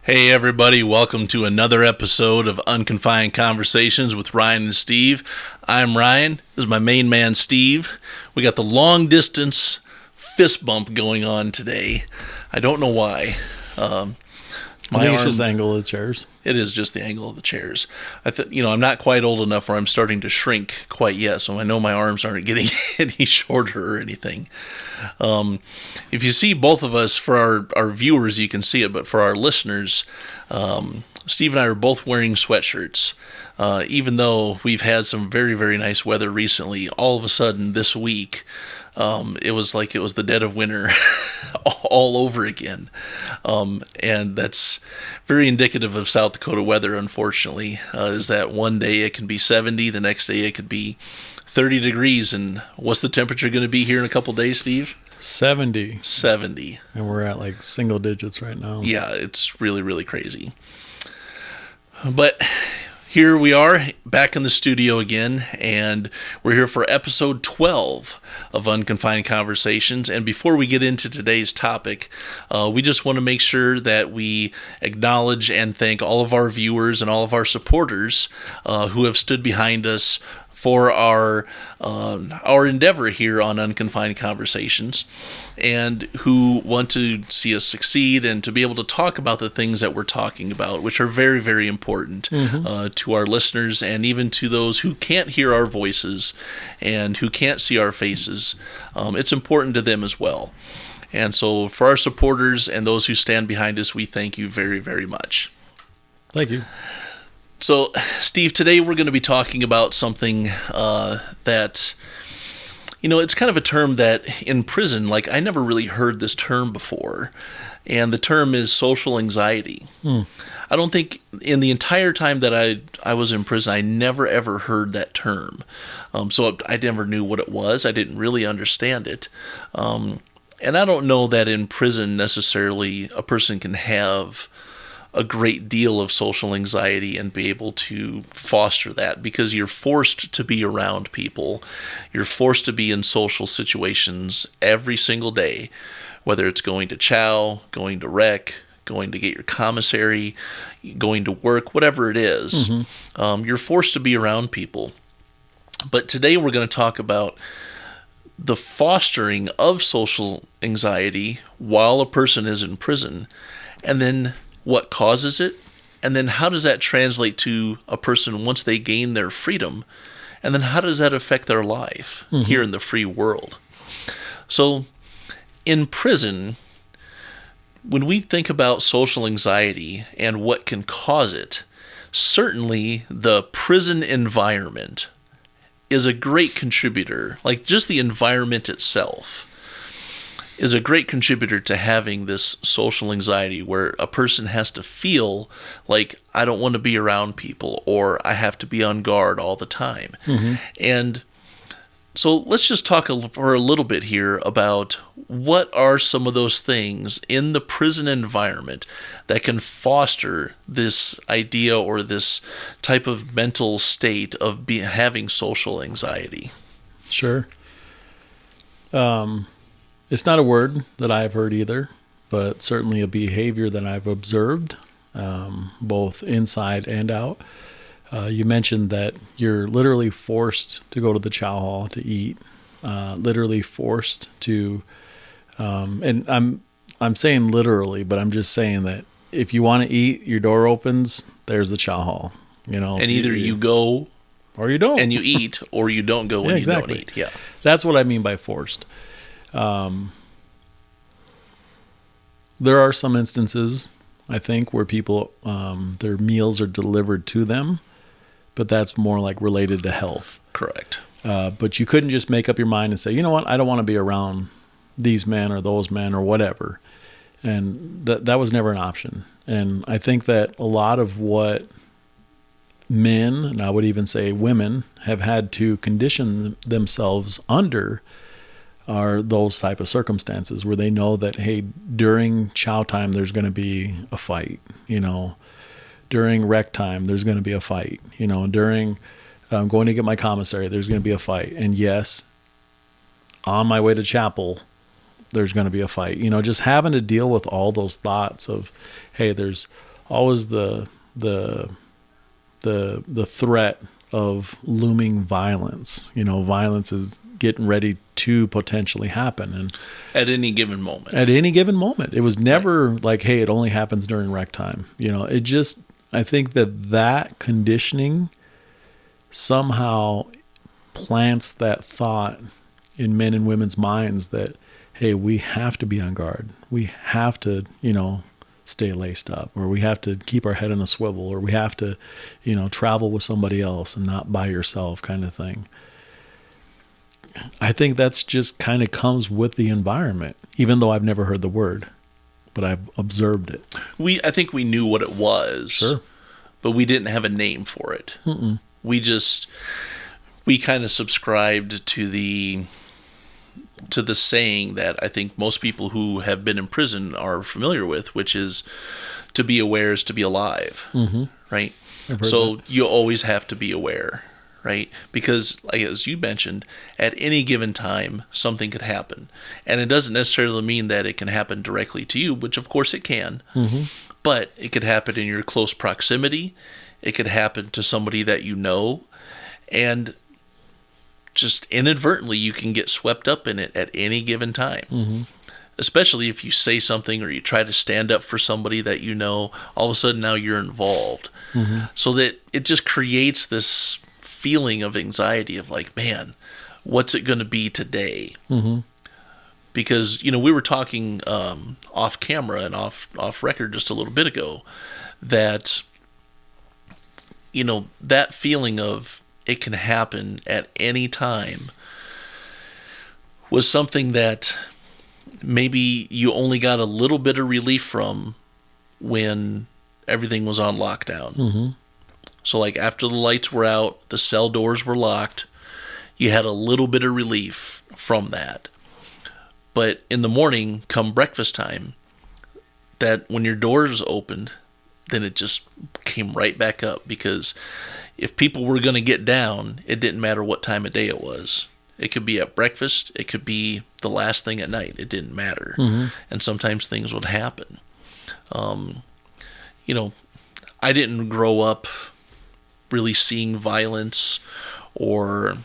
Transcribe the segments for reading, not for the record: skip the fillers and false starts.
Hey everybody, welcome to another episode of Unconfined Conversations with Ryan and Steve. I'm Ryan, this is my main man Steve. We got the long distance fist bump going on today. I don't know why. I think it's just the angle of the chairs. It is just the angle of the chairs. I'm not quite old enough where I'm starting to shrink quite yet, so I know my arms aren't getting any shorter or anything. If you see both of us, for our viewers, you can see it, but for our listeners, Steve and I are both wearing sweatshirts. Even though we've had some very, very nice weather recently, all of a sudden this week, it was like it was the dead of winter all over again. And that's very indicative of South Dakota weather, unfortunately, is that one day it can be 70, the next day it could be 30 degrees. And what's the temperature going to be here in a couple days, Steve? 70. 70. And we're at like single digits right now. Yeah, it's really, really crazy. But here we are back in the studio again, and we're here for episode 12 of Unconfined Conversations. And before we get into today's topic, we just want to make sure that we acknowledge and thank all of our viewers and all of our supporters who have stood behind us for our endeavor here on Unconfined Conversations, and who want to see us succeed and to be able to talk about the things that we're talking about, which are very, very important to our listeners and even to those who can't hear our voices and who can't see our faces. It's important to them as well. And so for our supporters and those who stand behind us, we thank you very, very much. Thank you. So, Steve, today we're going to be talking about something that, it's kind of a term that in prison, I never really heard this term before, and the term is social anxiety. I don't think in the entire time that I was in prison, I never ever heard that term. So I never knew what it was. I didn't really understand it. And I don't know that in prison necessarily a person can have a great deal of social anxiety and be able to foster that, because you're forced to be around people. You're forced to be in social situations every single day, whether it's going to chow, going to rec, going to get your commissary, going to work, whatever it is. You're forced to be around people. But today we're going to talk about the fostering of social anxiety while a person is in prison, and then what causes it, and then how does that translate to a person once they gain their freedom, and then how does that affect their life here in the free world. So in prison, when we think about social anxiety and what can cause it, certainly the prison environment is a great contributor. Just the environment itself is a great contributor to having this social anxiety, where a person has to feel like, I don't want to be around people, or I have to be on guard all the time. And so let's just talk for a little bit here about what are some of those things in the prison environment that can foster this idea or this type of mental state of having social anxiety. Sure. It's not a word that I've heard either, but certainly a behavior that I've observed, both inside and out. You mentioned that you're literally forced to go to the chow hall to eat, literally forced to, and I'm saying literally, but I'm just saying that if you want to eat, your door opens, there's the chow hall. And either you go or you don't, and you eat, or you don't go and you don't eat. Yeah, that's what I mean by forced. There are some instances, I think, where people, their meals are delivered to them, but that's more related to health. Correct. But you couldn't just make up your mind and say, you know what, I don't want to be around these men or those men or whatever. And that was never an option. And I think that a lot of what men, and I would even say women, have had to condition themselves under are those type of circumstances where they know that, hey, during chow time, there's going to be a fight, during rec time, there's going to be a fight, during going to get my commissary, there's going to be a fight. And yes, on my way to chapel, there's going to be a fight, just having to deal with all those thoughts of, hey, there's always the threat of looming violence. Violence is getting ready to potentially happen, and At any given moment. at any given moment. It was never like, hey, it only happens during rec time. It just, I think that conditioning somehow plants that thought in men and women's minds that, hey, we have to be on guard. We have to, stay laced up, or we have to keep our head in a swivel, or we have to, travel with somebody else and not by yourself, kind of thing. I think that's just kind of comes with the environment, even though I've never heard the word, but I've observed it. I think we knew what it was. Sure. But we didn't have a name for it. Mm-mm. We kind of subscribed to the saying that I think most people who have been in prison are familiar with, which is to be aware is to be alive. Mm-hmm. Right? I've heard So that. you always have to be aware, right? Because, like, as you mentioned, at any given time, something could happen. And it doesn't necessarily mean that it can happen directly to you, which of course it can. Mm-hmm. But it could happen in your close proximity. It could happen to somebody that you know. And just inadvertently, you can get swept up in it at any given time. Mm-hmm. Especially if you say something or you try to stand up for somebody that you know, all of a sudden now you're involved. Mm-hmm. So that it just creates this feeling of anxiety of like, man, what's it going to be today? Mm-hmm. Because, we were talking off camera and off record just a little bit ago that, that feeling of it can happen at any time was something that maybe you only got a little bit of relief from when everything was on lockdown. Mm-hmm. So like after the lights were out, the cell doors were locked, you had a little bit of relief from that. But in the morning, come breakfast time, that when your doors opened, then it just came right back up, because if people were going to get down, it didn't matter what time of day it was. It could be at breakfast. It could be the last thing at night. It didn't matter. Mm-hmm. And sometimes things would happen. I didn't grow up really seeing violence, or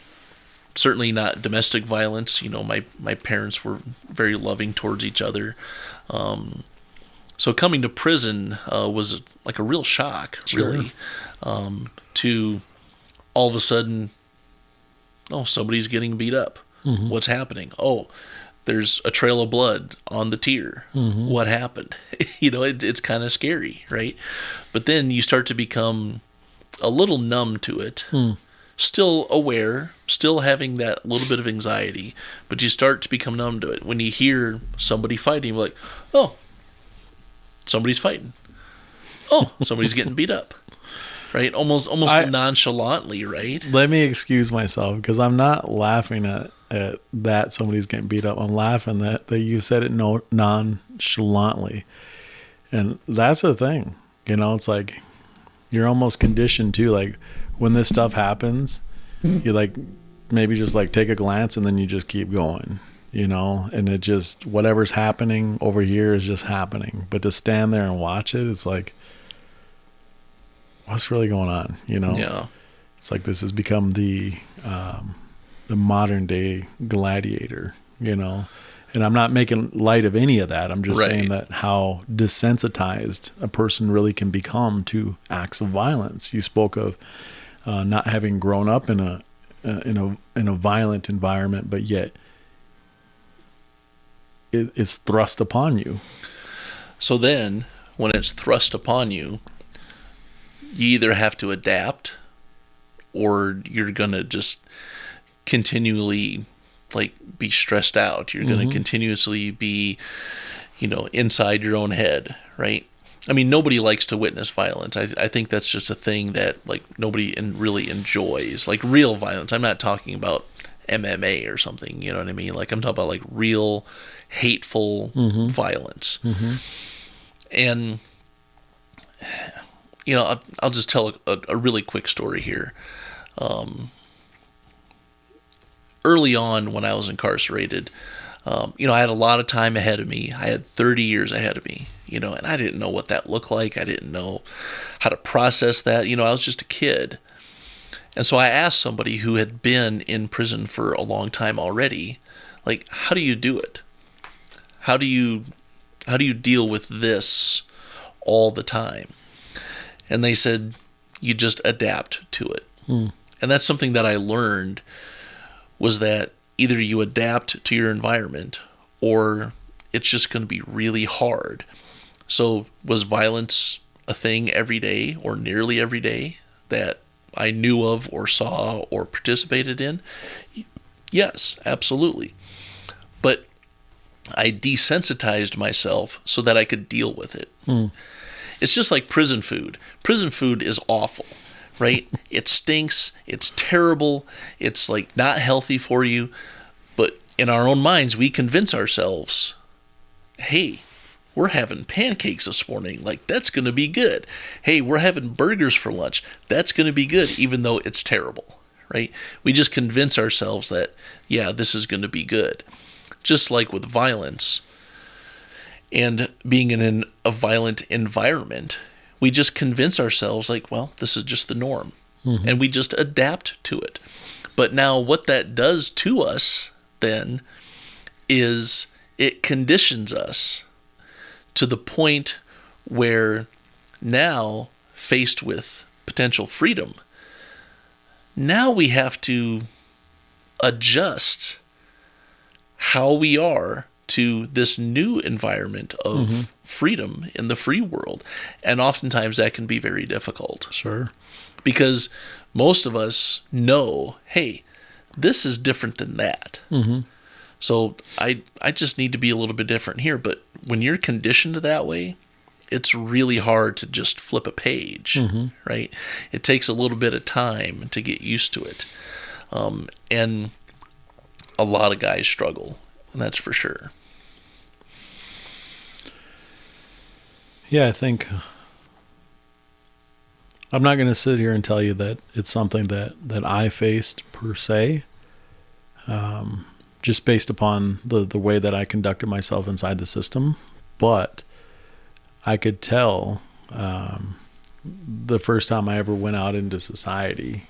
certainly not domestic violence. My parents were very loving towards each other. So coming to prison was like a real shock, Sure. really, to all of a sudden, somebody's getting beat up. Mm-hmm. What's happening? Oh, there's a trail of blood on the tier. Mm-hmm. What happened? It's kind of scary, right? But then you start to become a little numb to it. Still aware, still having that little bit of anxiety, but you start to become numb to it. When you hear somebody fighting, you're like, oh, somebody's fighting. Oh, somebody's getting beat up. Right? Almost nonchalantly, right? Let me excuse myself, because I'm not laughing at that somebody's getting beat up. I'm laughing that you said it nonchalantly. And that's the thing. It's like you're almost conditioned to, like, when this stuff happens, you like maybe just like take a glance and then you just keep going, and it just, whatever's happening over here is just happening. But to stand there and watch it, it's like, what's really going on? Yeah. It's like this has become the modern day gladiator, and I'm not making light of any of that. I'm just Right. saying that how desensitized a person really can become to acts of violence. You spoke of not having grown up in a violent environment, but yet it's thrust upon you. So then, when it's thrust upon you, you either have to adapt, or you're going to just continually be stressed out. You're going to continuously be, inside your own head, right? I mean, nobody likes to witness violence. I think that's just a thing that nobody really enjoys. Like real violence. I'm not talking about MMA or something, you know what I mean? I'm talking about real hateful violence. Mm-hmm. And I'll just tell a really quick story here. Early on, when I was incarcerated, I had a lot of time ahead of me. I had 30 years ahead of me, and I didn't know what that looked like. I didn't know how to process that. I was just a kid. And so I asked somebody who had been in prison for a long time already, like, how do you do it? How do you deal with this all the time? And they said, you just adapt to it. And that's something that I learned, was that either you adapt to your environment or it's just going to be really hard. So was violence a thing every day or nearly every day that I knew of or saw or participated in? Yes, absolutely. But I desensitized myself so that I could deal with it. It's just like prison food. Prison food is awful, right? It stinks. It's terrible. It's like not healthy for you. But in our own minds, we convince ourselves, hey, we're having pancakes this morning. Like, that's going to be good. Hey, we're having burgers for lunch. That's going to be good, even though it's terrible, right? We just convince ourselves that, yeah, this is going to be good. Just like with violence and being in a violent environment, we just convince ourselves like, well, this is just the norm. And we just adapt to it. But now what that does to us then is it conditions us to the point where now, faced with potential freedom, now we have to adjust how we are to this new environment of freedom in the free world. And oftentimes that can be very difficult. Sure. Because most of us know, hey, this is different than that. So I just need to be a little bit different here. But when you're conditioned that way, it's really hard to just flip a page, right? It takes a little bit of time to get used to it. And a lot of guys struggle, and that's for sure. Yeah, I think I'm not going to sit here and tell you that it's something that I faced per se, just based upon the way that I conducted myself inside the system. But I could tell the first time I ever went out into society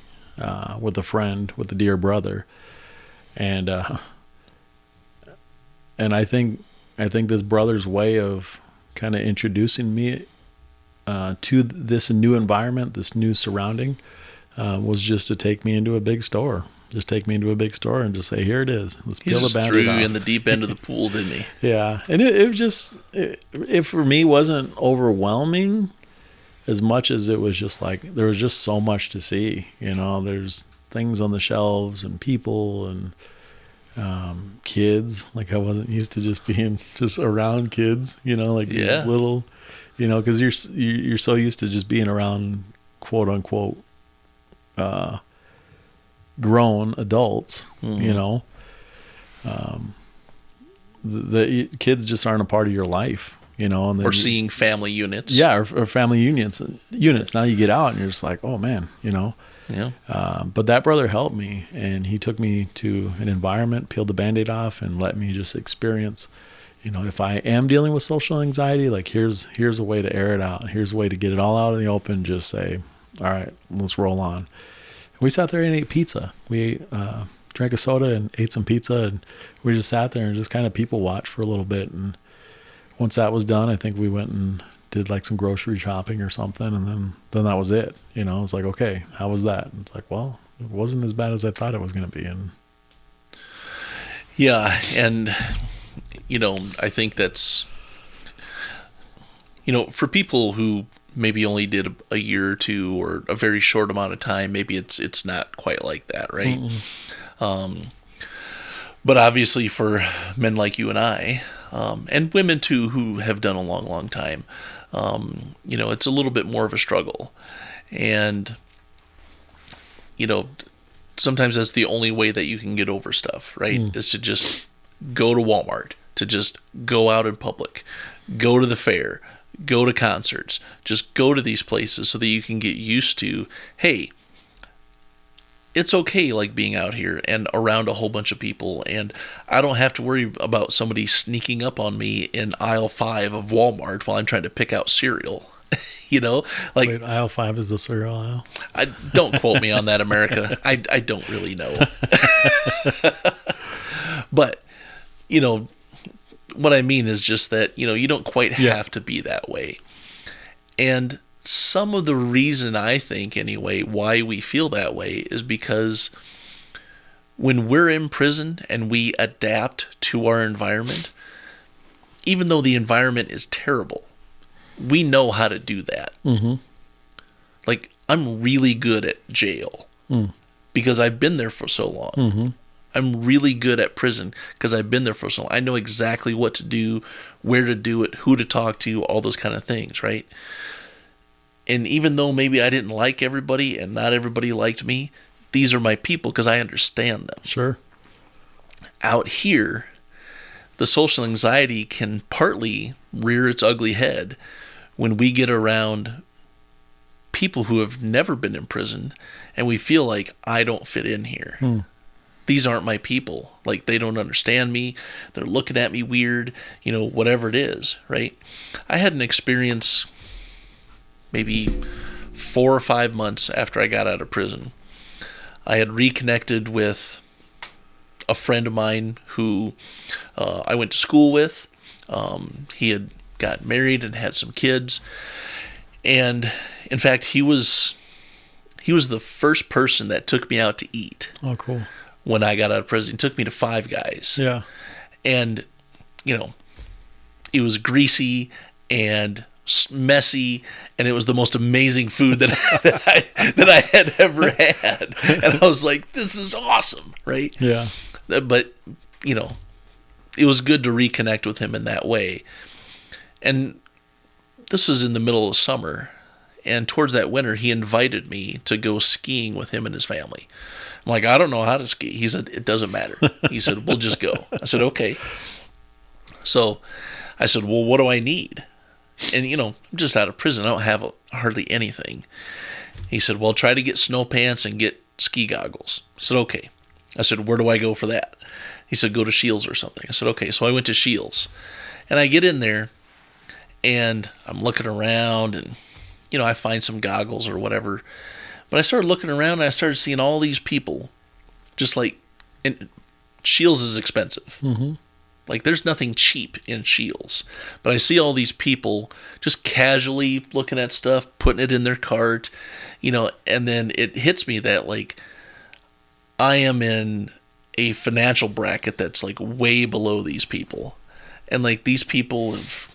with a friend, with a dear brother, and I think this brother's way of kind of introducing me to this new environment, this new surrounding, was just to take me into a big store. Just take me into a big store and just say, here it is. Let's peel the Band-Aid off. He just threw you in the deep end of the pool, didn't he? Yeah. And it just, it for me wasn't overwhelming as much as it was just like, there was just so much to see. There's things on the shelves and people and kids. Like, I wasn't used to just being just around kids, like these little, because you're so used to just being around quote unquote grown adults. The kids just aren't a part of your life, and or seeing family units. Yeah, or family units. Now you get out and you're just like, oh man, Yeah. But that brother helped me, and he took me to an environment, peeled the Band-Aid off, and let me just experience, if I am dealing with social anxiety, like here's a way to air it out. Here's a way to get it all out in the open. Just say, all right, let's roll on. We sat there and ate pizza. We drank a soda and ate some pizza, and we just sat there and just kind of people watched for a little bit. And once that was done, I think we went and did like some grocery shopping or something, and then that was it. It was like, okay, how was that? And it's like, well, it wasn't as bad as I thought it was going to be. And yeah, and I think that's for people who maybe only did a year or two or a very short amount of time, maybe it's not quite like that, right? But obviously for men like you and I, and women too who have done a long time, it's a little bit more of a struggle. And sometimes that's the only way that you can get over stuff, right? Is to just go to Walmart, to just go out in public, go to the fair, go to concerts, just go to these places so that you can get used to, hey, it's okay, like, being out here and around a whole bunch of people, and I don't have to worry about somebody sneaking up on me in aisle 5 of Walmart while I'm trying to pick out cereal. You know, like, Wait, aisle 5 is the cereal aisle? I don't quote me on that, America. I don't really know. But, you know, what I mean is just that, you don't quite have to be that way. And some of the reason, I think anyway, why we feel that way is because when we're in prison and we adapt to our environment, even though the environment is terrible, we know how to do that. Mm-hmm. Like, I'm really good at jail because I've been there for so long. Mm-hmm. I'm really good at prison because I've been there for so long. I know exactly what to do, where to do it, who to talk to, all those kind of things, right? And even though maybe I didn't like everybody and not everybody liked me, these are my people because I understand them. Sure. Out here, the social anxiety can partly rear its ugly head when we get around people who have never been in prison and we feel like, I don't fit in here. These aren't my people. Like, they don't understand me. They're looking at me weird, whatever it is, right? I had an experience maybe 4 or 5 months after I got out of prison. I had reconnected with a friend of mine who I went to school with. He had got married and had some kids. And in fact, he was the first person that took me out to eat. Oh, cool. When I got out of prison. He took me to Five Guys. Yeah. And, it was greasy and messy, and it was the most amazing food that I had ever had. And I was like, this is awesome, right? Yeah. But, it was good to reconnect with him in that way. And this was in the middle of summer. And towards that winter, he invited me to go skiing with him and his family. I'm like, I don't know how to ski. He said, it doesn't matter. He said, we'll just go. I said, okay. So I said, well, what do I need? And, I'm just out of prison. I don't have hardly anything. He said, well, try to get snow pants and get ski goggles. I said, okay. I said, where do I go for that? He said, go to Shields or something. I said, okay. So I went to Shields. And I get in there, and I'm looking around, and, I find some goggles or whatever. But I started looking around, and I started seeing all these people, just like, and Shields is expensive. Mm-hmm. Like, there's nothing cheap in Shields. But I see all these people just casually looking at stuff, putting it in their cart, and then it hits me that, like, I am in a financial bracket that's, like, way below these people. And, like, these people have,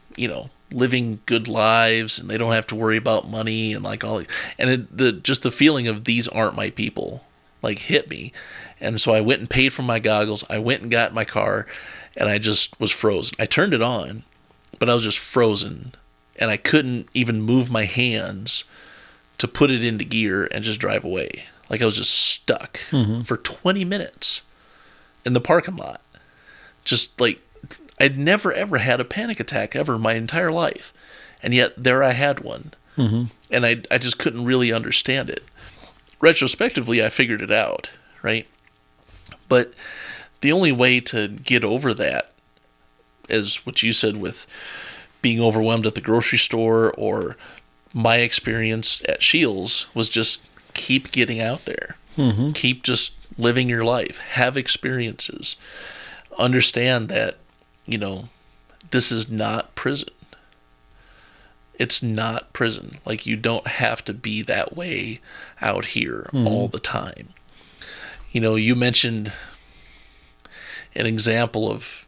living good lives, and they don't have to worry about money and, like, all. And just the feeling of these aren't my people, like, hit me. And so I went and paid for my goggles. I went and got my car, and I just was frozen. I turned it on, but I was just frozen, and I couldn't even move my hands to put it into gear and just drive away. Like, I was just stuck for 20 minutes in the parking lot. Just like, I'd never ever had a panic attack ever in my entire life. And yet there I had one. Mm-hmm. And I just couldn't really understand it. Retrospectively, I figured it out, right? But the only way to get over that is what you said with being overwhelmed at the grocery store, or my experience at Shields was just keep getting out there. Mm-hmm. Keep just living your life. Have experiences. Understand that, this is not prison. It's not prison. Like, you don't have to be that way out here all the time. You mentioned an example of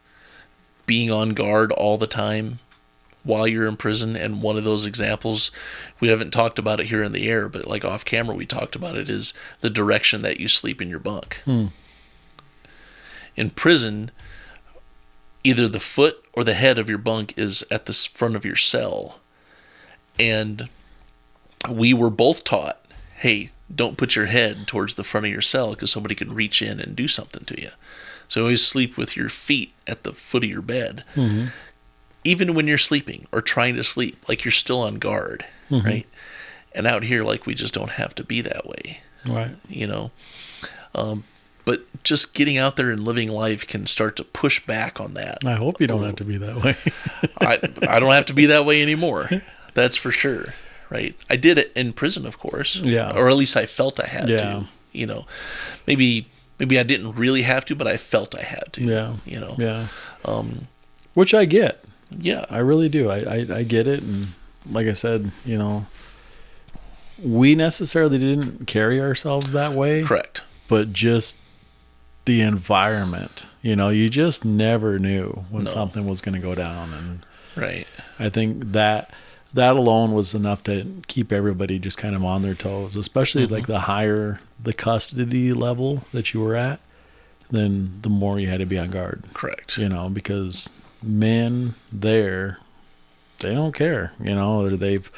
being on guard all the time while you're in prison, and one of those examples, we haven't talked about it here in the air, but like off camera we talked about it, is the direction that you sleep in your bunk. In prison, either the foot or the head of your bunk is at the front of your cell. And we were both taught, hey, don't put your head towards the front of your cell because somebody can reach in and do something to you. So always sleep with your feet at the foot of your bed. Mm-hmm. Even when you're sleeping or trying to sleep, like, you're still on guard, right? And out here, like, we just don't have to be that way. Right. But just getting out there and living life can start to push back on that. I hope you don't have to be that way. I don't have to be that way anymore. That's for sure. Right. I did it in prison, of course. Yeah. Or at least I felt I had Yeah. to. You know, maybe I didn't really have to, but I felt I had to. Yeah. You know. Yeah. Which I get. Yeah. I really do. I get it. And like I said, you know, we necessarily didn't carry ourselves that way. Correct. But just the environment, you know, you just never knew when something was going to go down. And right. I think that alone was enough to keep everybody just kind of on their toes, especially like the higher the custody level that you were at, then the more you had to be on guard. Correct. You know, because men there, they don't care, you know, or they've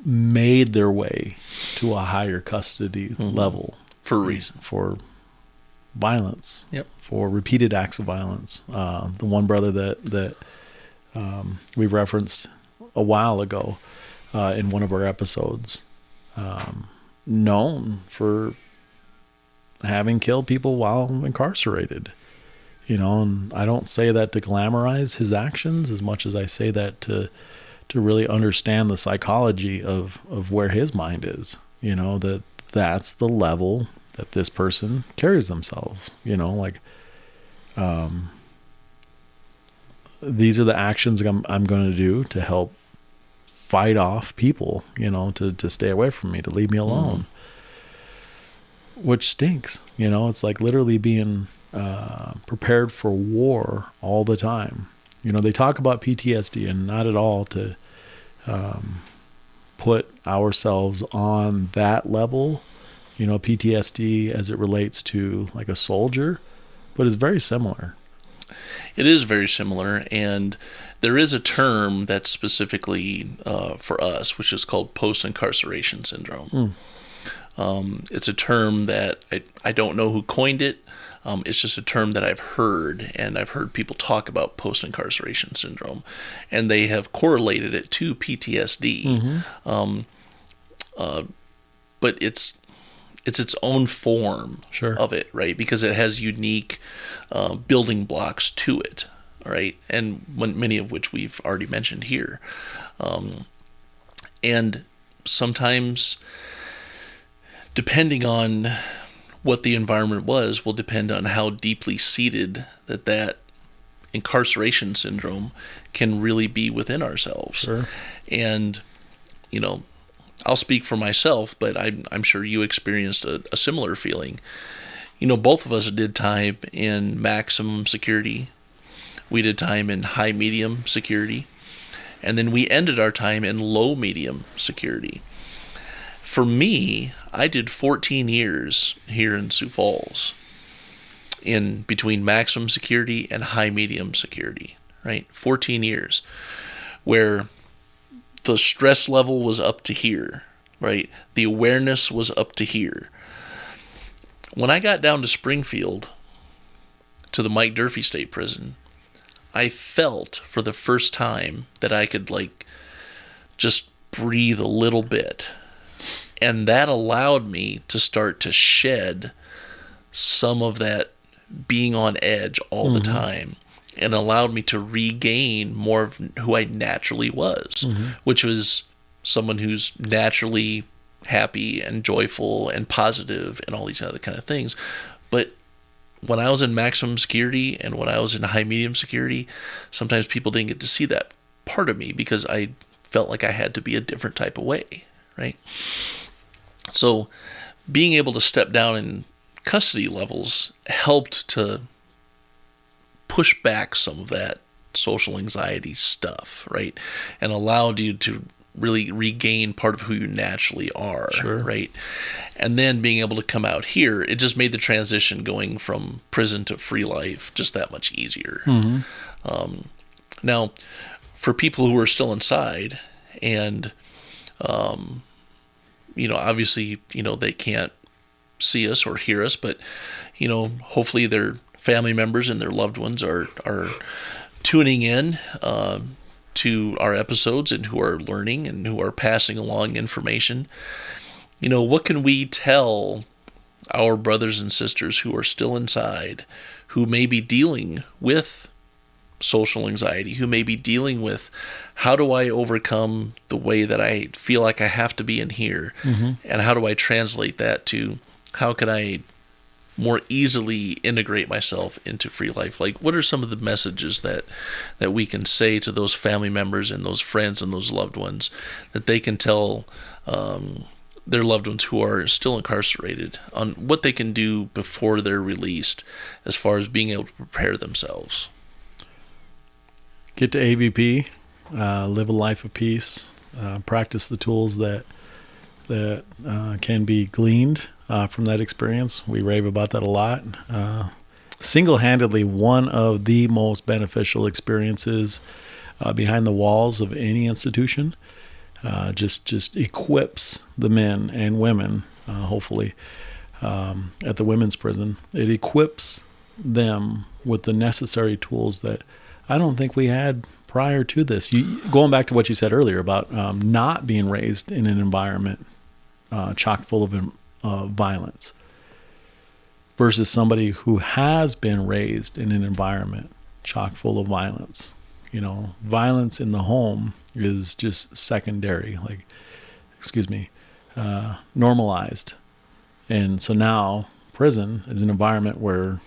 made their way to a higher custody level for a reason, for violence. Yep. For repeated acts of violence. The one brother that we referenced a while ago in one of our episodes, known for having killed people while incarcerated. You know, and I don't say that to glamorize his actions as much as I say that to really understand the psychology of where his mind is. You know, that's the level that this person carries themselves. You know, like these are the actions I'm going to do to help fight off people, you know, to stay away from me, to leave me alone. Which stinks. You know, it's like literally being prepared for war all the time. You know, they talk about PTSD, and not at all to put ourselves on that level, you know, PTSD as it relates to like a soldier, but it's very similar. It is very similar, and there is a term that's specifically for us, which is called post-incarceration syndrome. It's a term that I don't know who coined it. It's just a term that I've heard, and I've heard people talk about post-incarceration syndrome, and they have correlated it to PTSD. But it's its own form of it, right? Because it has unique building blocks to it, right? And many of which we've already mentioned here. And sometimes, depending on what the environment was, will depend on how deeply seated that incarceration syndrome can really be within ourselves. Sure. And, you know, I'll speak for myself, but I'm sure you experienced a similar feeling. You know, both of us did time in maximum security. We did time in high medium security. And then we ended our time in low medium security. For me, I did 14 years here in Sioux Falls in between maximum security and high medium security, right? 14 years where the stress level was up to here, right? The awareness was up to here. When I got down to Springfield, to the Mike Durfee State Prison, I felt for the first time that I could like just breathe a little bit. And that allowed me to start to shed some of that being on edge all the time, and allowed me to regain more of who I naturally was, which was someone who's naturally happy and joyful and positive and all these other kind of things. But when I was in maximum security and when I was in high medium security, sometimes people didn't get to see that part of me because I felt like I had to be a different type of way, right? So being able to step down in custody levels helped to push back some of that social anxiety stuff, right? And allowed you to really regain part of who you naturally are, right? And then being able to come out here, it just made the transition going from prison to free life just that much easier. Now, for people who are still inside and, you know, obviously, you know, they can't see us or hear us, but, you know, hopefully their family members and their loved ones are tuning in to our episodes and who are learning and who are passing along information. What can we tell our brothers and sisters who are still inside, who may be dealing with social anxiety, who may be dealing with how do I overcome the way that I feel like I have to be in here, and how do I translate that to how can I more easily integrate myself into free life? Like, what are some of the messages that we can say to those family members and those friends and those loved ones that they can tell their loved ones who are still incarcerated on what they can do before they're released as far as being able to prepare themselves? Get to AVP, live a life of peace, practice the tools that can be gleaned from that experience. We rave about that a lot. Single-handedly, one of the most beneficial experiences behind the walls of any institution. Just equips the men and women, hopefully, at the women's prison. It equips them with the necessary tools that I don't think we had prior to this. Going back to what you said earlier about not being raised in an environment chock full of violence versus somebody who has been raised in an environment chock full of violence. Violence in the home is just secondary, normalized. And so now prison is an environment where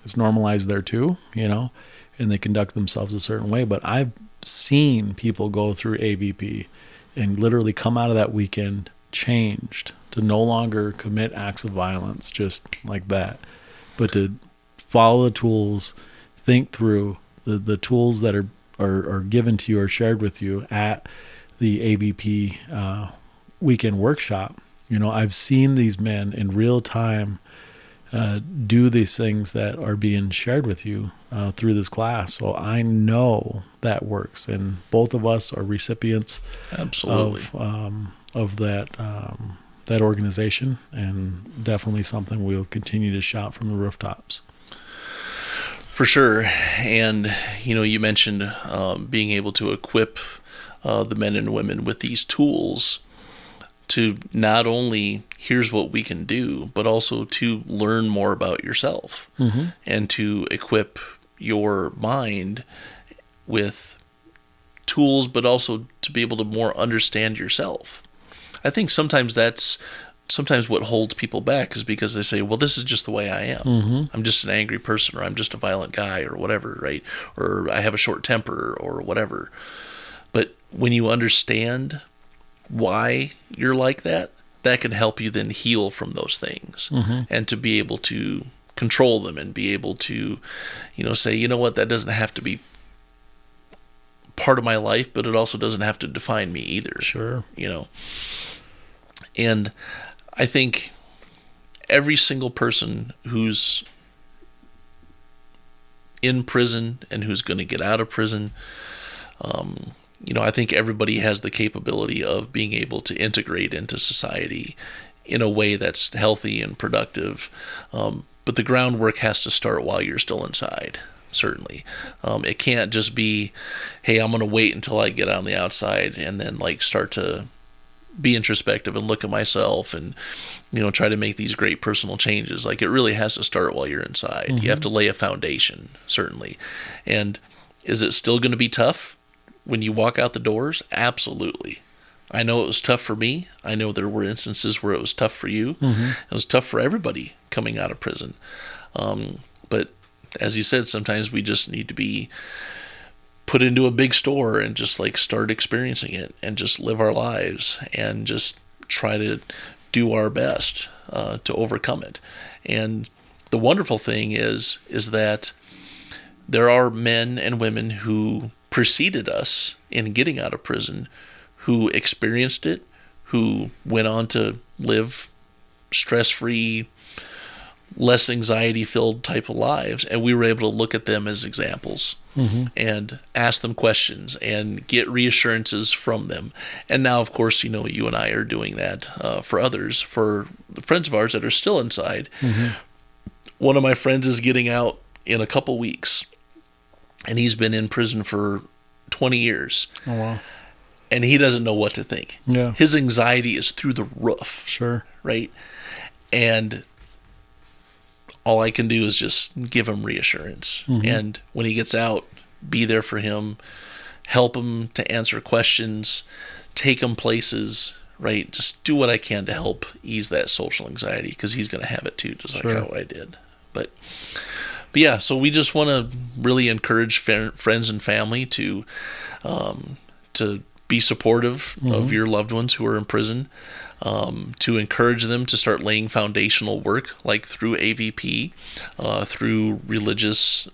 it's normalized there too, and they conduct themselves a certain way. But I've seen people go through AVP and literally come out of that weekend changed to no longer commit acts of violence just like that, but to follow the tools, think through the tools that are given to you or shared with you at the AVP weekend workshop. I've seen these men in real time do these things that are being shared with you through this class. So I know that works, and both of us are recipients Absolutely. of that organization, and definitely something we'll continue to shout from the rooftops. For sure. And, you mentioned being able to equip the men and women with these tools to not only here's what we can do, but also to learn more about yourself and to equip your mind with tools, but also to be able to more understand yourself. I think sometimes what holds people back is because they say, well, this is just the way I am. I'm just an angry person, or I'm just a violent guy, or whatever, right? Or I have a short temper, or whatever. But when you understand why you're like that, that can help you then heal from those things and to be able to control them and be able to, say, what, that doesn't have to be part of my life, but it also doesn't have to define me either. Sure. And I think every single person who's in prison and who's going to get out of prison, I think everybody has the capability of being able to integrate into society in a way that's healthy and productive. But the groundwork has to start while you're still inside, certainly. It can't just be, hey, I'm going to wait until I get on the outside and then start to be introspective and look at myself and, try to make these great personal changes. It really has to start while you're inside. You have to lay a foundation, certainly. And is it still going to be tough when you walk out the doors? Absolutely. I know it was tough for me. I know there were instances where it was tough for you. It was tough for everybody coming out of prison. But as you said, sometimes we just need to be put into a big store and just start experiencing it and just live our lives and just try to do our best to overcome it. And the wonderful thing is that there are men and women who preceded us in getting out of prison, who experienced it, who went on to live stress-free, less anxiety-filled type of lives, and we were able to look at them as examples and ask them questions and get reassurances from them. And now, of course, you and I are doing that for others, for friends of ours that are still inside. One of my friends is getting out in a couple weeks, and he's been in prison for 20 years. Oh, wow. and he doesn't know what to think. Yeah. His anxiety is through the roof. Sure. Right? And all I can do is just give him reassurance. Mm-hmm. And when he gets out, be there for him, help him to answer questions, take him places, right? Just do what I can to help ease that social anxiety, because he's going to have it too, just like how I did. But yeah, so we just want to really encourage friends and family to be supportive of your loved ones who are in prison, to encourage them to start laying foundational work, like through AVP, through religious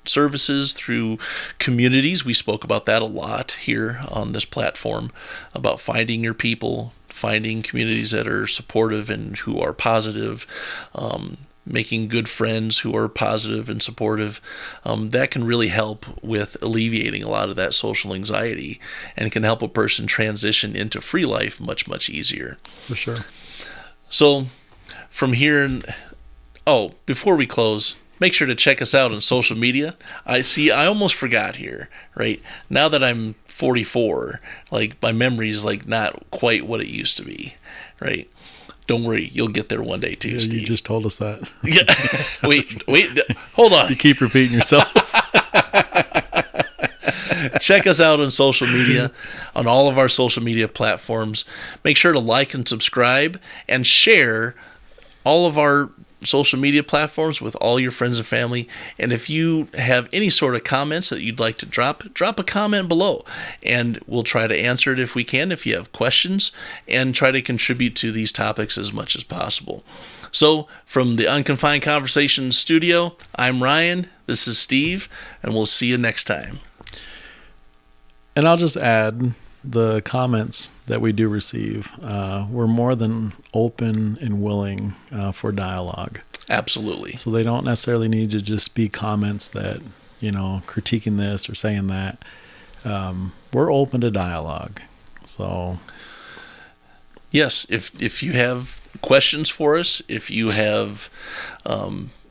services, through communities. We spoke about that a lot here on this platform, about finding your people, finding communities that are supportive and who are positive, making good friends who are positive and supportive. That can really help with alleviating a lot of that social anxiety, and can help a person transition into free life much, much easier. For sure. So from here, before we close, make sure to check us out on social media. I almost forgot here, right? Now that I'm 44, like, my memory is like not quite what it used to be, right? Don't worry, you'll get there one day too, Yeah, Steve. you just told us that. Yeah. Wait, hold on. You keep repeating yourself. Check us out on social media, on all of our social media platforms. Make sure to like and subscribe and share all of our social media platforms with all your friends and family. And if you have any sort of comments that you'd like to drop a comment below, and we'll try to answer it if we can, if you have questions, and try to contribute to these topics as much as possible. So from the Unconfined Conversations studio, I'm Ryan, this is Steve, and we'll see you next time. And I'll just add, the comments that we do receive, we're more than open and willing for dialogue. Absolutely. So they don't necessarily need to just be comments that, critiquing this or saying that. We're open to dialogue. So yes, if you have questions for us, if you have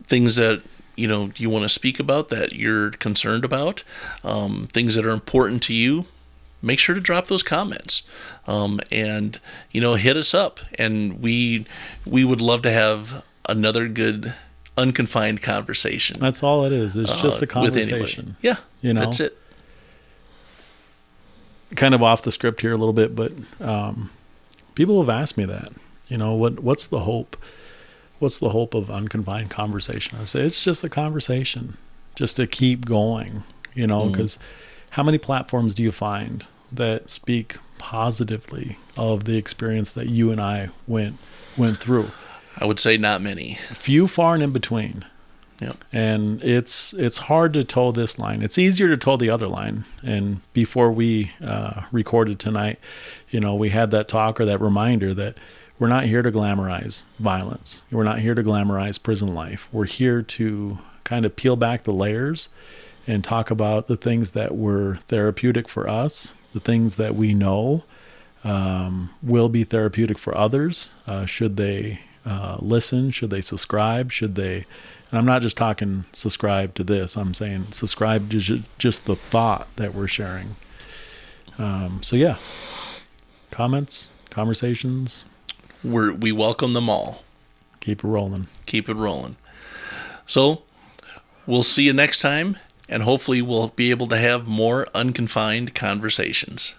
things that you want to speak about, that you're concerned about, things that are important to you, make sure to drop those comments, and hit us up, and we would love to have another good unconfined conversation. that's all it is. It's just a conversation. Yeah, that's it. Kind of off the script here a little bit, but people have asked me that. What's the hope? What's the hope of Unconfined Conversation? I say it's just a conversation, just to keep going. Because how many platforms do you find that speak positively of the experience that you and I went through? I would say not many. Few, far, and in between. Yep. And it's hard to toe this line. It's easier to toe the other line. And before we recorded tonight, we had that talk, or that reminder, that we're not here to glamorize violence. We're not here to glamorize prison life. We're here to kind of peel back the layers and talk about the things that were therapeutic for us, the things that we know will be therapeutic for others. Should they listen? Should they subscribe? Should they? And I'm not just talking subscribe to this. I'm saying subscribe to just the thought that we're sharing. So yeah, comments, conversations. We welcome them all. Keep it rolling. Keep it rolling. So we'll see you next time, and hopefully we'll be able to have more unconfined conversations.